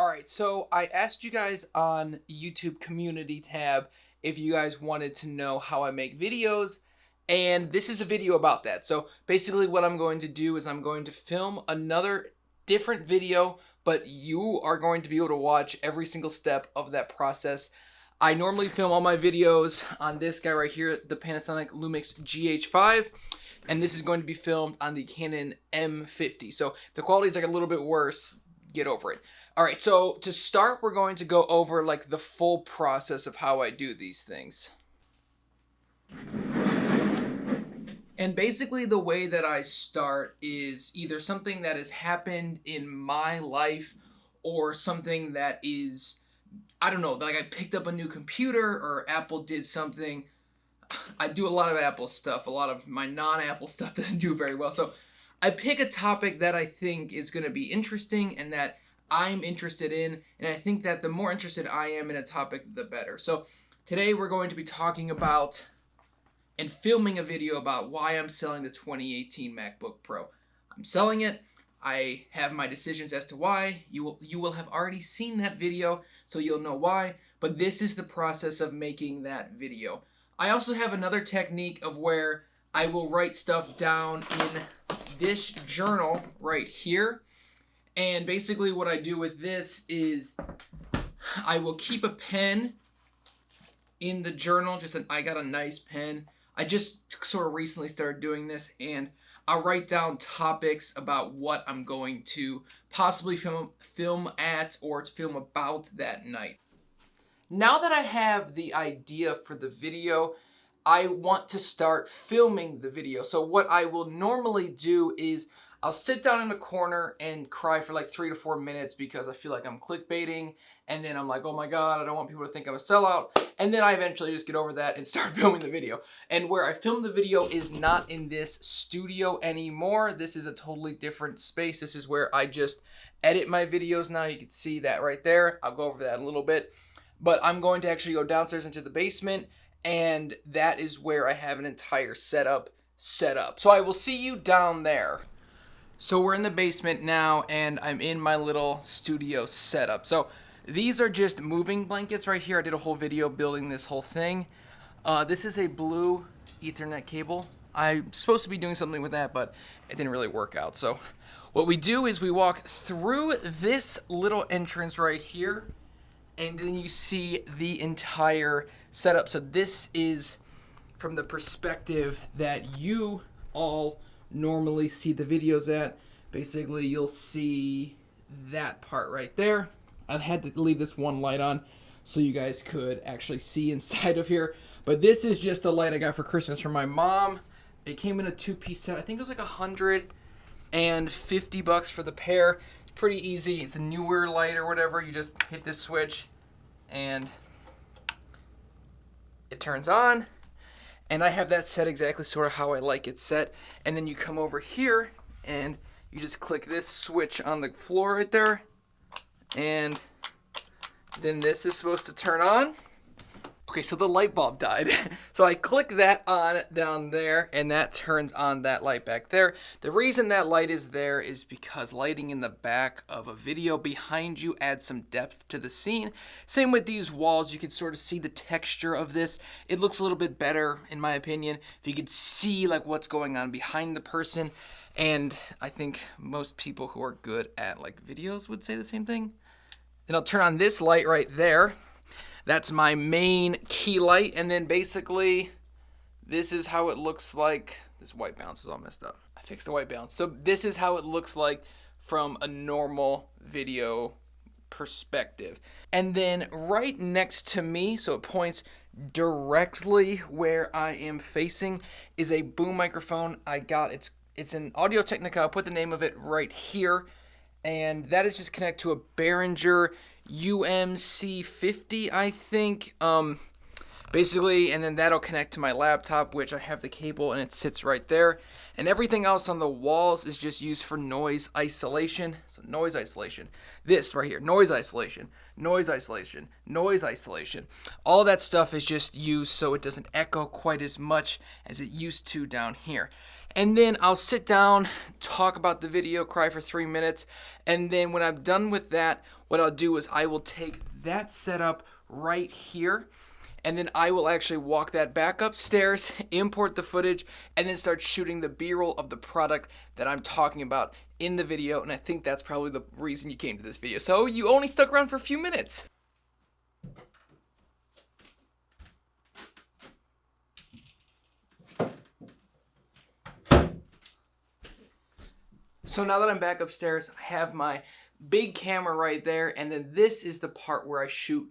Alright, so I asked you guys on YouTube community tab if you guys wanted to know how I make videos, and this is a video about that. So basically what I'm going to do is I'm going to film another different video, but you are going to be able to watch every single step of that process. I normally film all my videos on this guy right here, the Panasonic Lumix GH5, and this is going to be filmed on the Canon M50. So if the quality is like a little bit worse, get over it. All right, so to start, we're going to go over like the full process of how I do these things. And basically the way that I start is either something that has happened in my life or something that is, I don't know, like I picked up a new computer or Apple did something. I do a lot of Apple stuff. A lot of my non-Apple stuff doesn't do very well. So I pick a topic that I think is going to be interesting and that I'm interested in, and I think that the more interested I am in a topic, the better. So today we're going to be talking about and filming a video about why I'm selling the 2018 MacBook Pro. I'm selling it. I have my decisions as to why. You will have already seen that video, so you'll know why, but this is the process of making that video. I also have another technique of where I will write stuff down in this journal right here. And basically what I do with this is I will keep a pen in the journal. I got a nice pen. I just sort of recently started doing this, and I'll write down topics about what I'm going to possibly film at or to film about that night. Now that I have the idea for the video, I want to start filming the video. So what I will normally do is I'll sit down in a corner and cry for like 3 to 4 minutes because I feel like I'm clickbaiting, and then I'm like, oh my god, I don't want people to think I'm a sellout, and then I eventually just get over that and start filming the video. And where I film the video is not in this studio anymore. This is a totally different space. This is where I just edit my videos now. You can see that right there. I'll go over that in a little bit, but I'm going to actually go downstairs into the basement, and that is where I have an entire setup set up. So I will see you down there. So we're in the basement now, and I'm in my little studio setup. So these are just moving blankets right here. I did a whole video building this whole thing. This is a blue Ethernet cable. I'm supposed to be doing something with that, but it didn't really work out. So what we do is we walk through this little entrance right here, and then you see the entire setup. So this is from the perspective that you all normally see the videos at. Basically, you'll see that part right there. I've had to leave this one light on so you guys could actually see inside of here. But this is just a light I got for Christmas from my mom. It came in a 2-piece set. I think it was like $150 for the pair. It's pretty easy. It's a newer light or whatever. You just hit this switch and it turns on. And I have that set exactly sort of how I like it set. And then you come over here and you just click this switch on the floor right there. And then this is supposed to turn on. Okay, so the light bulb died. So I click that on down there, and that turns on that light back there. The reason that light is there is because lighting in the back of a video behind you adds some depth to the scene. Same with these walls. You can sort of see the texture of this. It looks a little bit better, in my opinion, if you could see like what's going on behind the person. And I think most people who are good at like videos would say the same thing. Then I'll turn on this light right there. That's my main key light, and then basically this is how it looks like. This white balance is all messed up. I fixed the white balance. So this is how it looks like from a normal video perspective. And then right next to me, so it points directly where I am facing, is a boom microphone I got. It's an Audio Technica. I'll put the name of it right here. And that is just connected to a Behringer UMC50, I think. Basically, and then that'll connect to my laptop, which I have the cable and it sits right there. And everything else on the walls is just used for noise isolation. So noise isolation. This right here, noise isolation, noise isolation, noise isolation. All that stuff is just used so it doesn't echo quite as much as it used to down here. And then I'll sit down, talk about the video, cry for 3 minutes, and then when I'm done with that, what I'll do is I will take that setup right here, and then I will actually walk that back upstairs, import the footage, and then start shooting the B-roll of the product that I'm talking about in the video. And I think that's probably the reason you came to this video. So you only stuck around for a few minutes. So now that I'm back upstairs, I have my big camera right there, and then this is the part where I shoot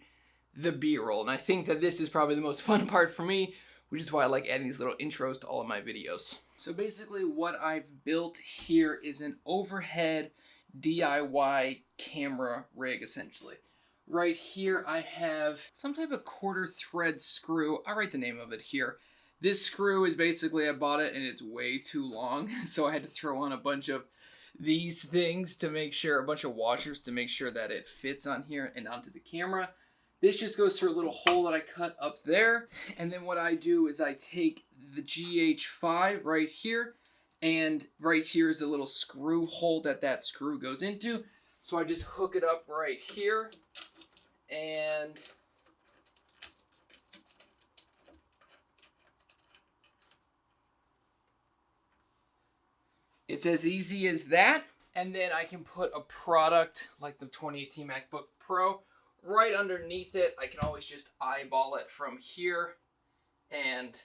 the B-roll. And I think that this is probably the most fun part for me, which is why I like adding these little intros to all of my videos. So basically what I've built here is an overhead DIY camera rig, essentially. Right here I have some type of quarter thread screw. I'll write the name of it here. This screw is basically, I bought it and it's way too long, so I had to throw on a bunch of these things to make sure, a bunch of washers to make sure that it fits on here and onto the camera. This just goes through a little hole that I cut up there. And then what I do is I take the GH5 right here, and right here is a little screw hole that screw goes into. So I just hook it up right here, and it's as easy as that. And then I can put a product like the 2018 MacBook Pro right underneath it. I can always just eyeball it from here, and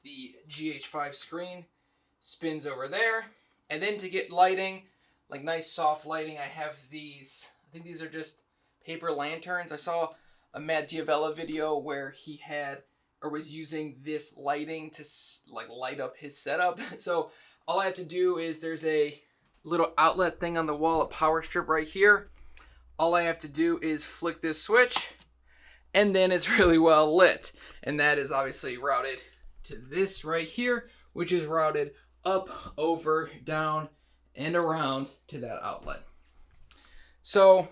the GH5 screen spins over there. And then to get lighting, like nice soft lighting, I have these, I think these are just paper lanterns. I saw a Matt Diavella video where he had, or was using this lighting to like light up his setup. So all I have to do is, there's a little outlet thing on the wall, a power strip right here. All I have to do is flick this switch, and then it's really well lit. And that is obviously routed to this right here, which is routed up, over, down, and around to that outlet. So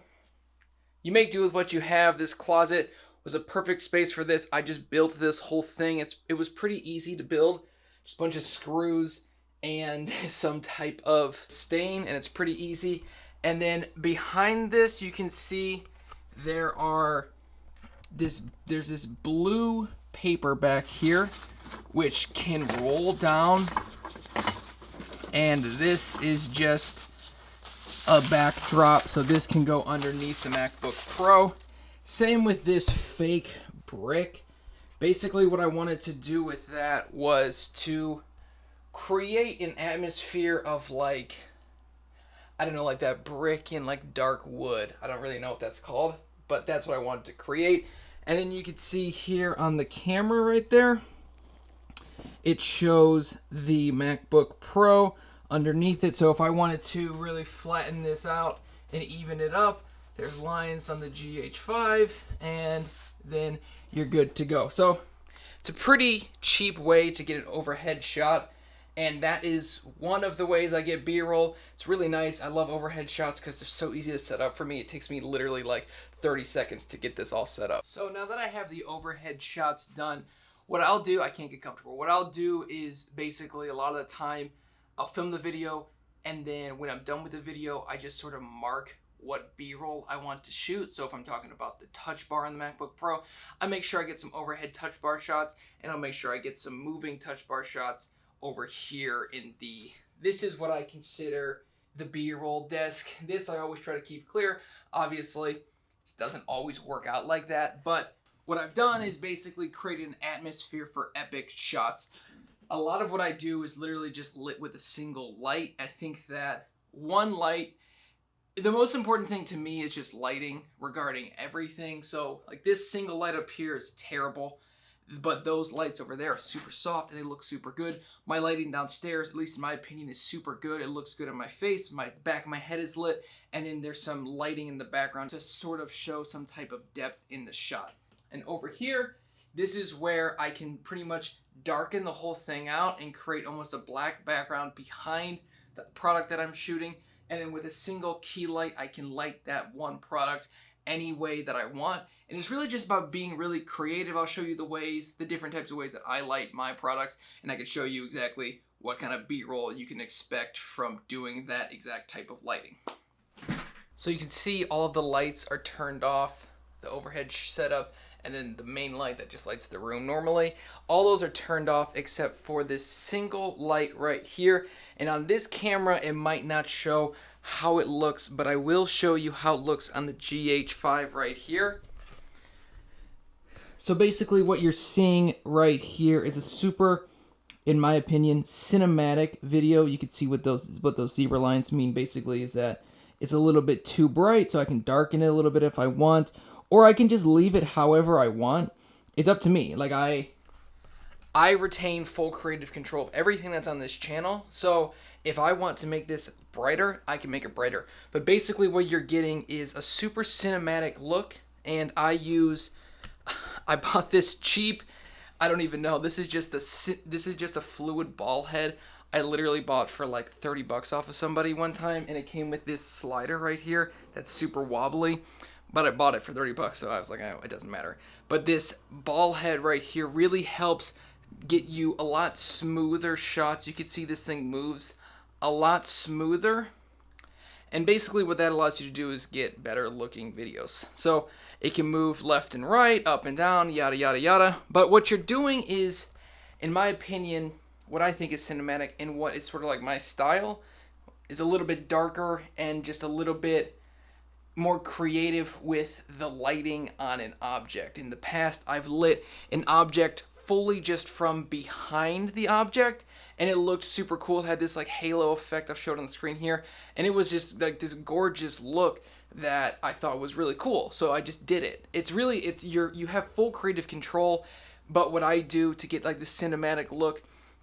you make do with what you have. This closet was a perfect space for this. I just built this whole thing. It was pretty easy to build. Just a bunch of screws and some type of stain, and it's pretty easy. And then behind this, you can see there's this blue paper back here, which can roll down. And this is just a backdrop, so this can go underneath the MacBook Pro. Same with this fake brick. Basically, what I wanted to do with that was to create an atmosphere of like, I don't know, like that brick in like dark wood. I don't really know what that's called, but that's what I wanted to create. And then you can see here on the camera right there, it shows the MacBook Pro underneath it. So if I wanted to really flatten this out and even it up, there's lines on the GH5, and then you're good to go. So it's a pretty cheap way to get an overhead shot. And that is one of the ways I get B-roll. It's really nice. I love overhead shots because they're so easy to set up for me. It takes me literally like 30 seconds to get this all set up. So now that I have the overhead shots done, what I'll do, I can't get comfortable. What I'll do is basically a lot of the time, I'll film the video, and then when I'm done with the video, I just sort of mark what B-roll I want to shoot. So if I'm talking about the touch bar on the MacBook Pro, I make sure I get some overhead touch bar shots, and I'll make sure I get some moving touch bar shots over here in the, this is what I consider the B-roll desk. This I always try to keep clear. Obviously, it doesn't always work out like that, but what I've done is basically created an atmosphere for epic shots. A lot of what I do is literally just lit with a single light. I think that one light, the most important thing to me is just lighting regarding everything. So like this single light up here is terrible, but those lights over there are super soft and they look super good. My lighting downstairs, at least in my opinion, is super good. It looks good on my face. My back of my head is lit, and then there's some lighting in the background to sort of show some type of depth in the shot. And over here, this is where I can pretty much darken the whole thing out and create almost a black background behind the product that I'm shooting. And then with a single key light, I can light that one product any way that I want. And it's really just about being really creative. I'll show you the different types of ways that I light my products, and I can show you exactly what kind of B-roll you can expect from doing that exact type of lighting. So you can see all of the lights are turned off, the overhead setup, and then the main light that just lights the room normally. All those are turned off except for this single light right here. And on this camera, it might not show how it looks, but I will show you how it looks on the GH5 right here. So basically what you're seeing right here is a super, in my opinion, cinematic video. You can see what those zebra lines mean basically is that it's a little bit too bright, so I can darken it a little bit if I want, or I can just leave it however I want. It's up to me. Like I retain full creative control of everything that's on this channel. So if I want to make this brighter, I can make it brighter. But basically what you're getting is a super cinematic look, and I bought this cheap, I don't even know. This is just a fluid ball head. I literally bought for like 30 bucks off of somebody one time, and it came with this slider right here that's super wobbly. But I bought it for 30 bucks, so I was like, oh, it doesn't matter. But this ball head right here really helps get you a lot smoother shots. You can see this thing moves a lot smoother. And basically what that allows you to do is get better looking videos. So it can move left and right, up and down, yada, yada, yada. But what you're doing is, in my opinion, what I think is cinematic and what is sort of like my style is a little bit darker and just a little bit more creative with the lighting on an object. In the past, I've lit an object fully just from behind the object, and it looked super cool. It had this like halo effect I've showed on the screen here, and it was just like this gorgeous look that I thought was really cool. So I just did it. You have full creative control, but what I do to get like the cinematic look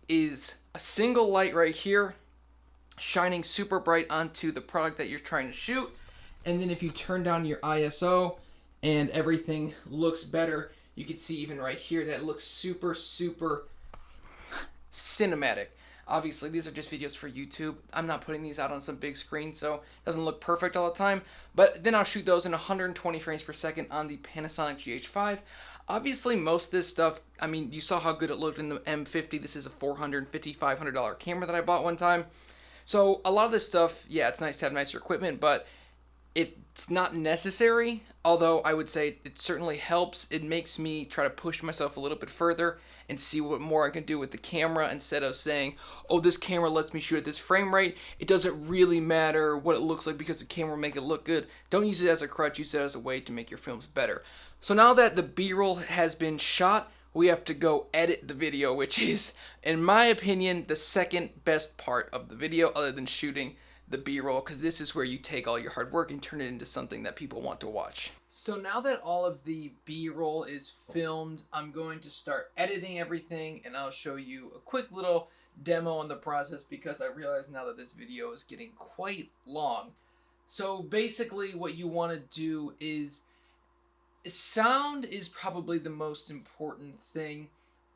is a single light right here shining super bright onto the product that you're trying to shoot. And then if you turn down your ISO and everything looks better, you can see even right here that looks super, super cinematic. Obviously, these are just videos for YouTube. I'm not putting these out on some big screen, so it doesn't look perfect all the time. But then I'll shoot those in 120 frames per second on the Panasonic GH5. Obviously, most of this stuff, I mean, you saw how good it looked in the M50. This is a $450, $500 camera that I bought one time. So a lot of this stuff, yeah, it's nice to have nicer equipment, but it's not necessary, although I would say it certainly helps. It makes me try to push myself a little bit further and see what more I can do with the camera instead of saying, oh, this camera lets me shoot at this frame rate. It doesn't really matter what it looks like because the camera will make it look good. Don't use it as a crutch. Use it as a way to make your films better. So now that the B-roll has been shot, we have to go edit the video, which is, in my opinion, the second best part of the video other than shooting the B-roll, because this is where you take all your hard work and turn it into something that people want to watch. So now that all of the B-roll is filmed, I'm going to start editing everything, and I'll show you a quick little demo on the process because I realize now that this video is getting quite long. So basically what you want to do is, sound is probably the most important thing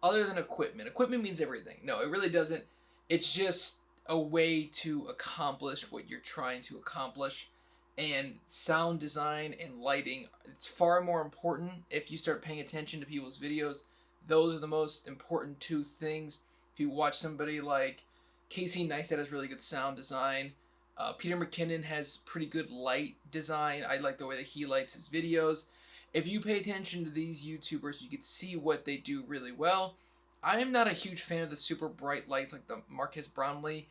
other than equipment. Equipment means everything. No, it really doesn't. It's just a way to accomplish what you're trying to accomplish, and sound design and lighting, it's far more important. If you start paying attention to people's videos, those are the most important two things. If you watch somebody like Casey Neistat has really good sound design, Peter McKinnon has pretty good light design. I like the way that he lights his videos. If you pay attention to these YouTubers, you can see what they do really well. I am not a huge fan of the super bright lights like the Marques Brownlee.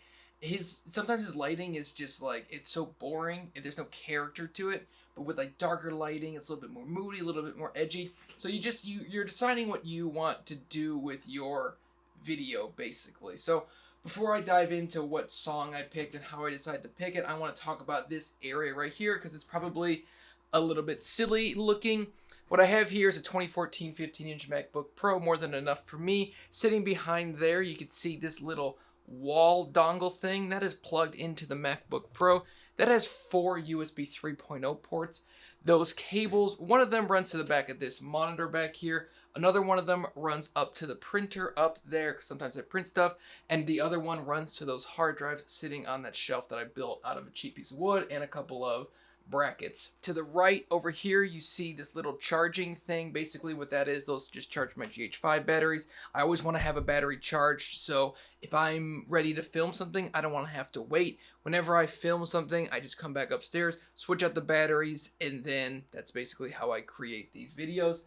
Sometimes his lighting is just like, it's so boring and there's no character to it. But with like darker lighting, it's a little bit more moody, a little bit more edgy. So you're deciding what you want to do with your video basically. So before I dive into what song I picked and how I decided to pick it, I want to talk about this area right here because it's probably a little bit silly looking. What I have here is a 2014 15-inch MacBook Pro, more than enough for me. Sitting behind there, you can see this little wall dongle thing that is plugged into the MacBook Pro. That has 4 USB 3.0 ports. Those cables, one of them runs to the back of this monitor back here. Another one of them runs up to the printer up there, because sometimes I print stuff. And the other one runs to those hard drives sitting on that shelf that I built out of a cheap piece of wood and a couple of brackets. To the right over here, you see this little charging thing. Basically what that is, those just charge my GH5 batteries. I always want to have a battery charged, so if I'm ready to film something, I don't want to have to wait. Whenever I film something, I just come back upstairs, switch out the batteries, and then that's basically how I create these videos.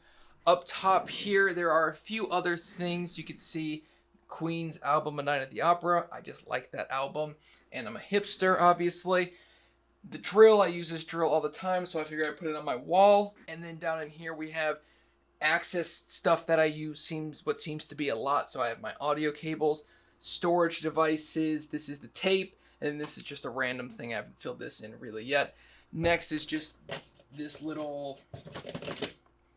Up top here, there are a few other things. You can see Queen's album, A Night at the Opera. I just like that album, and I'm a hipster, obviously. The drill, I use this drill all the time, so I figured I'd put it on my wall. And then down in here we have access stuff that I use, what seems to be a lot. So I have my audio cables, storage devices, this is the tape, and this is just a random thing. I haven't filled this in really yet. Next is just this little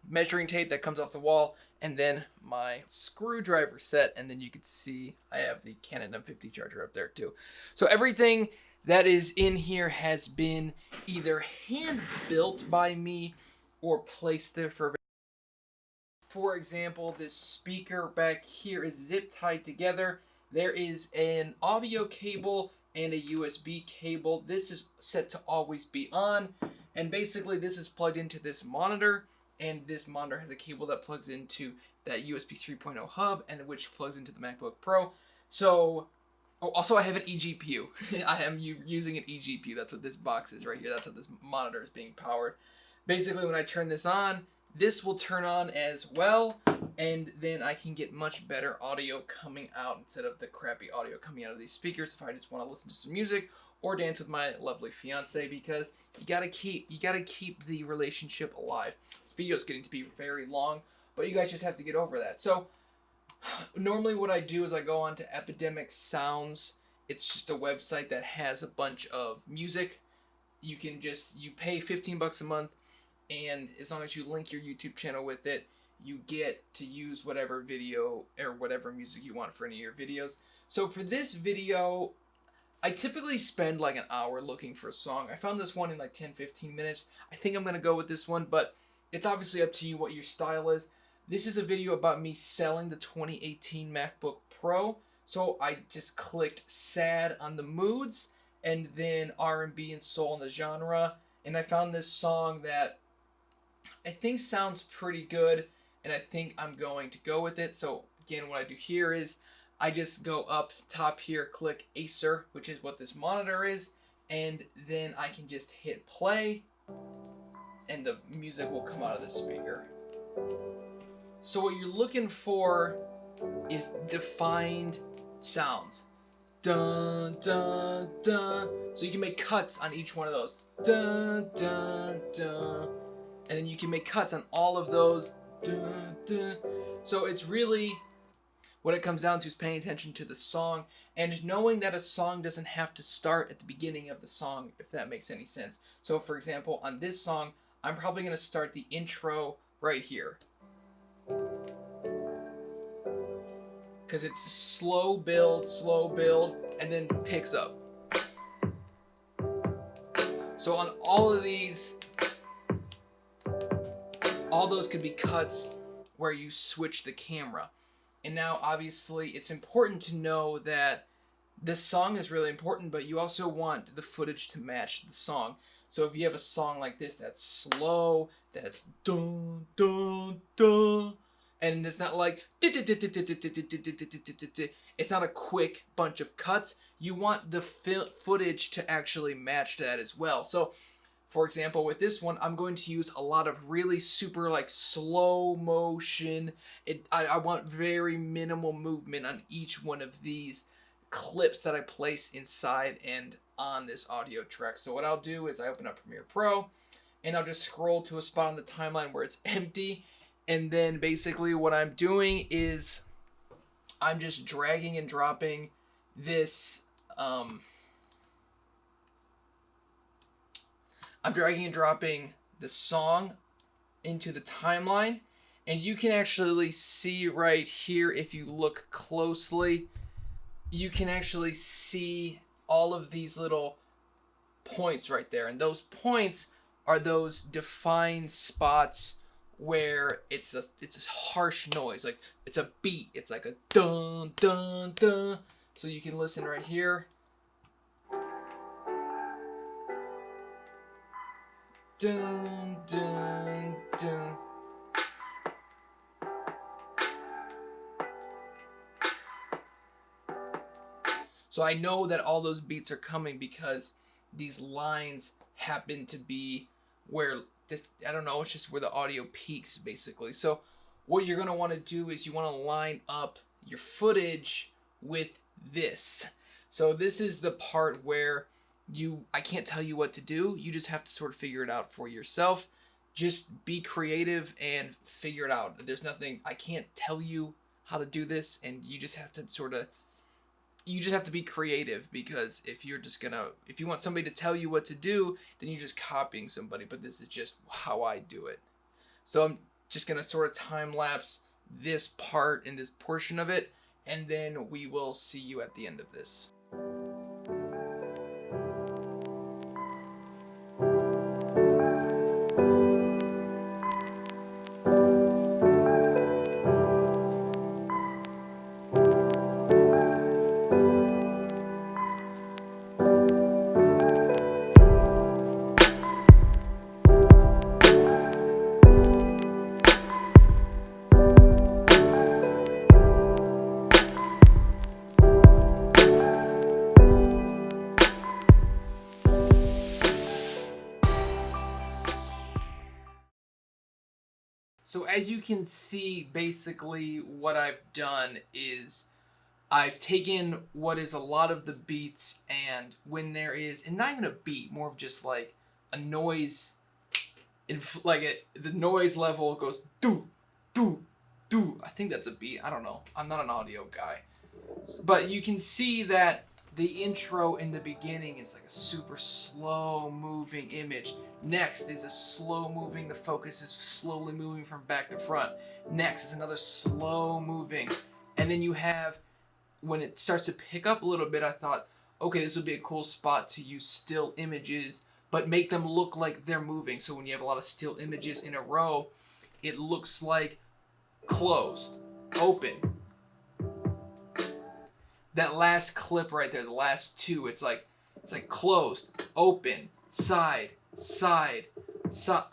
measuring tape that comes off the wall, and then my screwdriver set, and then you can see I have the Canon M50 charger up there too. So everything that is in here has been either hand built by me or placed there for example, this speaker back here is zip tied together. There is an audio cable and a USB cable. This is set to always be on, and basically this is plugged into this monitor, and this monitor has a cable that plugs into that USB 3.0 hub, and which plugs into the MacBook Pro. So also, I have an eGPU. I am using an eGPU. That's what this box is right here. That's how this monitor is being powered. Basically, when I turn this on, this will turn on as well, and then I can get much better audio coming out instead of the crappy audio coming out of these speakers if I just want to listen to some music or dance with my lovely fiance, because you gotta keep the relationship alive. This video is getting to be very long, but you guys just have to get over that. So normally what I do is I go on to Epidemic Sounds. It's just a website that has a bunch of music. You pay 15 bucks a month, and as long as you link your YouTube channel with it, you get to use whatever video or whatever music you want for any of your videos. So for this video, I typically spend like an hour looking for a song. I found this one in like 10-15 minutes. I think I'm gonna go with this one, but it's obviously up to you what your style is. This is a video about me selling the 2018 MacBook Pro. So I just clicked sad on the moods, and then R&B and soul in the genre, and I found this song that I think sounds pretty good, and I think I'm going to go with it. So again, what I do here is I just go up top here, click Acer, which is what this monitor is, and then I can just hit play, and the music will come out of the speaker. So what you're looking for is defined sounds. Dun, dun, dun. So you can make cuts on each one of those. Dun, dun, dun. And then you can make cuts on all of those. Dun, dun. So it's really, what it comes down to is paying attention to the song and knowing that a song doesn't have to start at the beginning of the song, if that makes any sense. So for example, on this song, I'm probably going to start the intro right here, because it's slow build, and then picks up. So on all of these, all those could be cuts where you switch the camera. And now obviously it's important to know that this song is really important, but you also want the footage to match the song. So if you have a song like this that's slow, that's dun dun dun, and it's not like it's not a quick bunch of cuts. You want the footage to actually match that as well. So for example, with this one, I'm going to use a lot of really super like slow motion. I want very minimal movement on each one of these clips that I place inside and on this audio track. So what I'll do is I open up Premiere Pro, and I'll just scroll to a spot on the timeline where it's empty. And then basically what I'm doing is I'm just dragging and dropping this, I'm dragging and dropping the song into the timeline. And you can actually see right here, if you look closely, you can actually see all of these little points right there. And those points are those defined spots where it's a harsh noise, like it's a beat, it's like a dun dun dun. So you can listen right here. Dun, dun, dun. So I know that all those beats are coming because these lines happen to be where this, I don't know, it's just where the audio peaks basically. So what you're going to want to do is you want to line up your footage with this. So this is the part where I can't tell you what to do. You just have to sort of figure it out for yourself. Just be creative and figure it out. There's nothing, I can't tell you how to do this, and you just have to be creative, because if you want somebody to tell you what to do, then you're just copying somebody. But this is just how I do it. So I'm just gonna sort of time lapse this part and this portion of it, and then we will see you at the end of this. So as you can see, basically what I've done is I've taken what is a lot of the beats, and when there is, and not even a beat, more of just like a noise, the noise level goes do, do, do. I think that's a beat. I don't know. I'm not an audio guy. But you can see that the intro in the beginning is like a super slow moving image. Next is a slow moving, the focus is slowly moving from back to front. Next is another slow moving. And then you have, when it starts to pick up a little bit, I thought, okay, this would be a cool spot to use still images, but make them look like they're moving. So when you have a lot of still images in a row, it looks like closed, open. That last clip right there, the last two, it's like closed, open, side,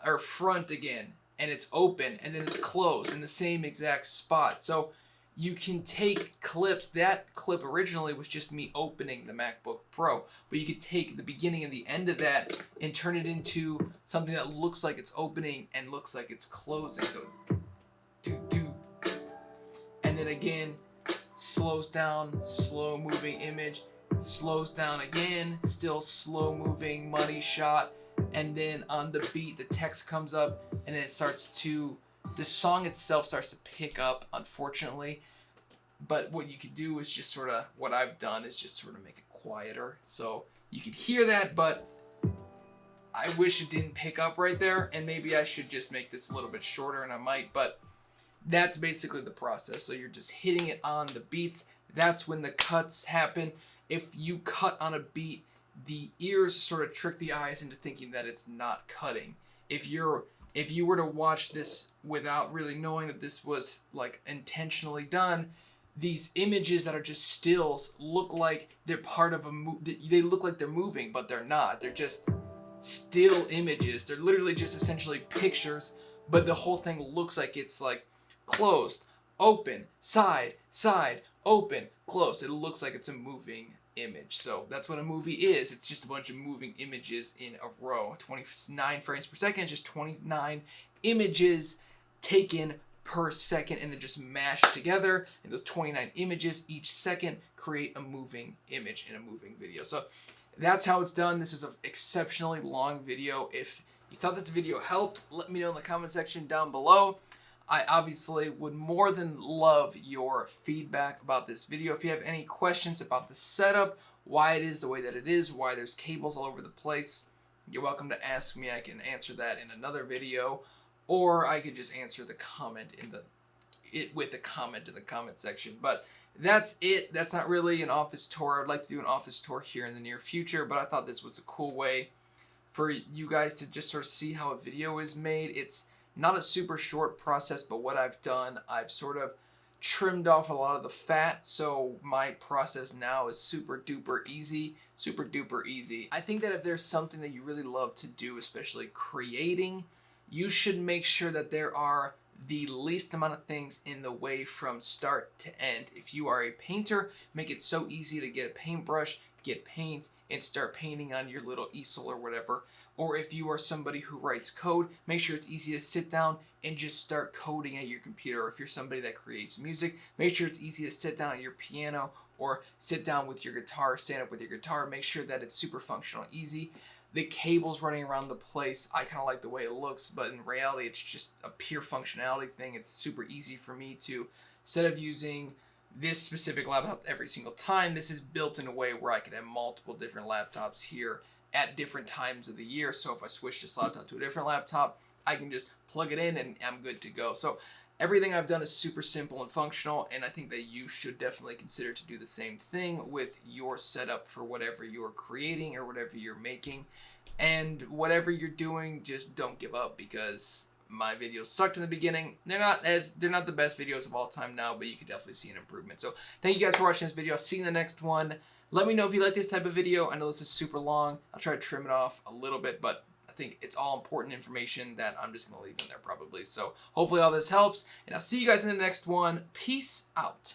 or front again, and it's open, and then it's closed in the same exact spot. So you can take clips. That clip originally was just me opening the MacBook Pro, but you could take the beginning and the end of that and turn it into something that looks like it's opening and looks like it's closing. So do, and then again, slows down, slow moving image, slows down again, still slow moving money shot, and then on the beat the text comes up, and then the song itself starts to pick up, unfortunately. But what you could do is just sort of, what I've done is just sort of make it quieter, so you could hear that, but I wish it didn't pick up right there, and maybe I should just make this a little bit shorter, and I might, but that's basically the process. So you're just hitting it on the beats. That's when the cuts happen. If you cut on a beat, the ears sort of trick the eyes into thinking that it's not cutting. If you were to watch this without really knowing that this was like intentionally done, these images that are just stills look like they're part of they look like they're moving, but they're not. They're just still images. They're literally just essentially pictures, but the whole thing looks like it's like closed, open, side, open, closed. It looks like it's a moving image. So that's what a movie is. It's just a bunch of moving images in a row. 29 frames per second, just 29 images taken per second, and they're just mashed together. And those 29 images each second create a moving image in a moving video. So that's how it's done. This is an exceptionally long video. If you thought this video helped, let me know in the comment section down below. I obviously would more than love your feedback about this video. If you have any questions about the setup, why it is the way that it is, why there's cables all over the place, you're welcome to ask me. I can answer that in another video, or I could just answer the comment with the comment in the comment section. But that's it. That's not really an office tour. I'd like to do an office tour here in the near future, but I thought this was a cool way for you guys to just sort of see how a video is made. It's not a super short process, but what I've done, I've sort of trimmed off a lot of the fat, so my process now is super duper easy, super duper easy. I think that if there's something that you really love to do, especially creating, you should make sure that there are the least amount of things in the way from start to end. If you are a painter, make it so easy to get a paintbrush, get paint, and start painting on your little easel or whatever. Or if you are somebody who writes code, make sure it's easy to sit down and just start coding at your computer. Or if you're somebody that creates music, make sure it's easy to sit down at your piano or sit down with your guitar, stand up with your guitar. Make sure that it's super functional, easy. The cables running around the place, I kind of like the way it looks, but in reality, it's just a pure functionality thing. It's super easy for me to, instead of using this specific laptop every single time, this is built in a way where I can have multiple different laptops here at different times of the year. So if I switch this laptop to a different laptop, I can just plug it in and I'm good to go. So everything I've done is super simple and functional, and I think that you should definitely consider to do the same thing with your setup for whatever you're creating or whatever you're making. And whatever you're doing, just don't give up, because my videos sucked in the beginning. They're not the best videos of all time now, but you can definitely see an improvement. So thank you guys for watching this video. I'll see you in the next one. Let me know if you like this type of video. I know this is super long. I'll try to trim it off a little bit, but I think it's all important information that I'm just going to leave in there probably. So hopefully all this helps, and I'll see you guys in the next one. Peace out.